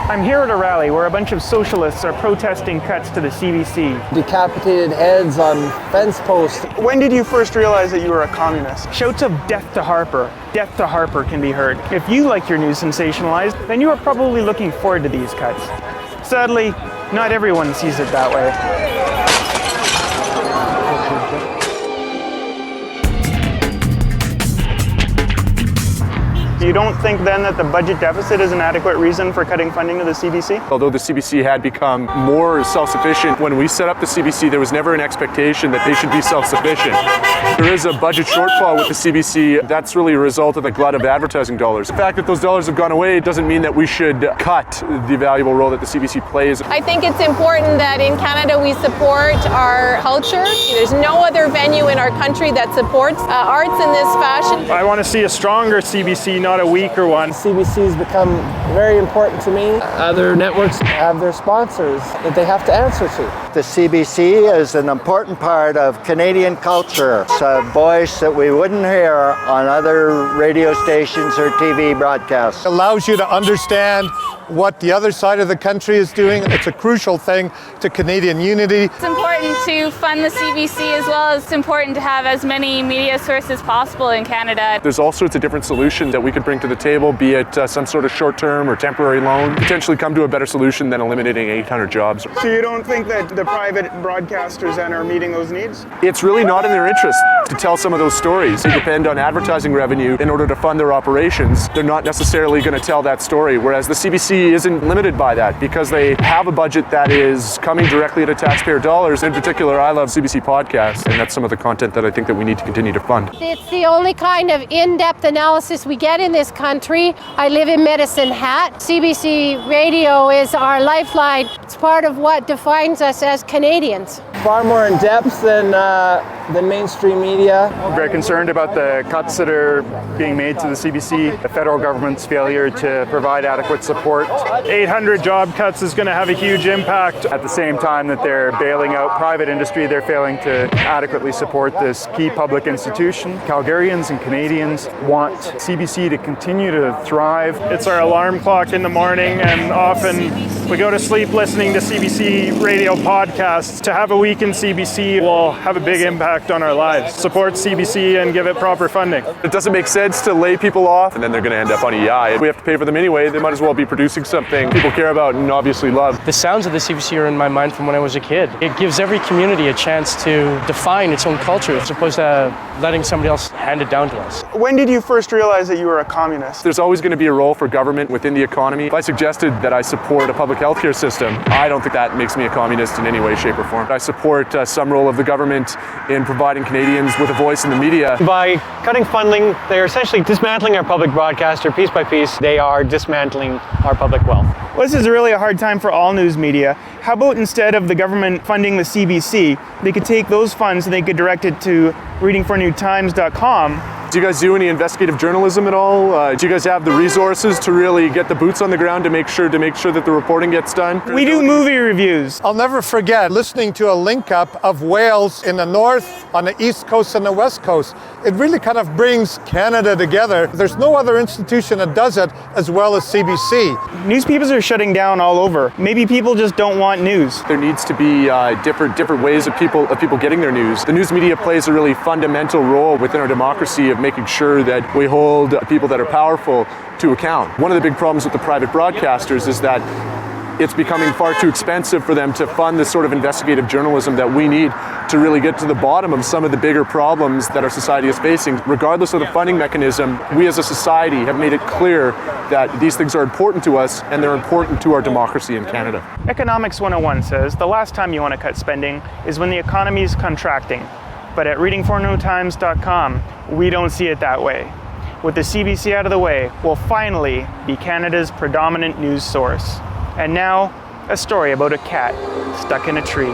I'm here at a rally where a bunch of socialists are protesting cuts to the CBC. Decapitated heads on fence posts. When did you first realize that you were a communist? Shouts of "Death to Harper, death to Harper" can be heard. If you like your news sensationalized, then you are probably looking forward to these cuts. Sadly, not everyone sees it that way. You don't think then that the budget deficit is an adequate reason for cutting funding to the CBC? Although the CBC had become more self-sufficient, when we set up the CBC, there was never an expectation that they should be self-sufficient. There is a budget shortfall with the CBC. That's really a result of the glut of advertising dollars. The fact that those dollars have gone away doesn't mean that we should cut the valuable role that the CBC plays. I think it's important that in Canada we support our culture. There's no other venue in our country that supports arts in this fashion. I want to see a stronger CBC, not a weaker one. CBC's become very important to me. Other networks have their sponsors that they have to answer to. The CBC is an important part of Canadian culture. It's a voice that we wouldn't hear on other radio stations or TV broadcasts. It allows you to understand what the other side of the country is doing. It's a crucial thing to Canadian unity. It's important to fund the CBC as well as it's important to have as many media sources as possible in Canada. There's all sorts of different solutions that we could bring to the table, be it some sort of short-term or temporary loan, potentially come to a better solution than eliminating 800 jobs. So you don't think that the private broadcasters then are meeting those needs? It's really not in their interest to tell some of those stories. They depend on advertising revenue in order to fund their operations. They're not necessarily going to tell that story, whereas the CBC isn't limited by that because they have a budget that is coming directly to taxpayer dollars. In particular, I love CBC podcasts, and that's some of the content that I think that we need to continue to fund. It's the only kind of in-depth analysis we get in this country. I live in Medicine Hat. CBC Radio is our lifeline. It's part of what defines us as Canadians. Far more in depth than mainstream media. I'm very concerned about the cuts that are being made to the CBC, the federal government's failure to provide adequate support. 800 job cuts is going to have a huge impact. At the same time that they're bailing out private industry, they're failing to adequately support this key public institution. Calgarians and Canadians want CBC to continue to thrive. It's our alarm clock in the morning, and often we go to sleep listening to CBC radio podcasts. To have a week in CBC will have a big impact on our lives. Support CBC and give it proper funding. It doesn't make sense to lay people off and then they're going to end up on EI. If we have to pay for them anyway, they might as well be producing something people care about and obviously love. The sounds of the CBC are in my mind from when I was a kid. It gives every community a chance to define its own culture as opposed to letting somebody else hand it down to us. When did you first realize that you were a communist? There's always going to be a role for government within the economy. If I suggested that I support a public healthcare system, I don't think that makes me a communist in any way, shape, or form. I support some role of the government in providing Canadians with a voice in the media. By cutting funding, they're essentially dismantling our public broadcaster piece by piece. They are dismantling our public wealth. Well, this is really a hard time for all news media. How about instead of the government funding the CBC, they could take those funds and they could direct it to readingfornewtimes.com. Do you guys do any investigative journalism at all? Do you guys have the resources to really get the boots on the ground to make sure that the reporting gets done? We do movie reviews. I'll never forget listening to a link-up of whales in the north, on the east coast and the west coast. It really kind of brings Canada together. There's no other institution that does it as well as CBC. Newspapers are shutting down all over. Maybe people just don't want news. There needs to be different ways of people getting their news. The news media plays a really fundamental role within our democracy of making sure that we hold people that are powerful to account. One of the big problems with the private broadcasters is that it's becoming far too expensive for them to fund the sort of investigative journalism that we need to really get to the bottom of some of the bigger problems that our society is facing. Regardless of the funding mechanism, we as a society have made it clear that these things are important to us and they're important to our democracy in Canada. Economics 101 says the last time you want to cut spending is when the economy is contracting. But at readingfornewtimes.com, we don't see it that way. With the CBC out of the way, we'll finally be Canada's predominant news source. And now, a story about a cat stuck in a tree.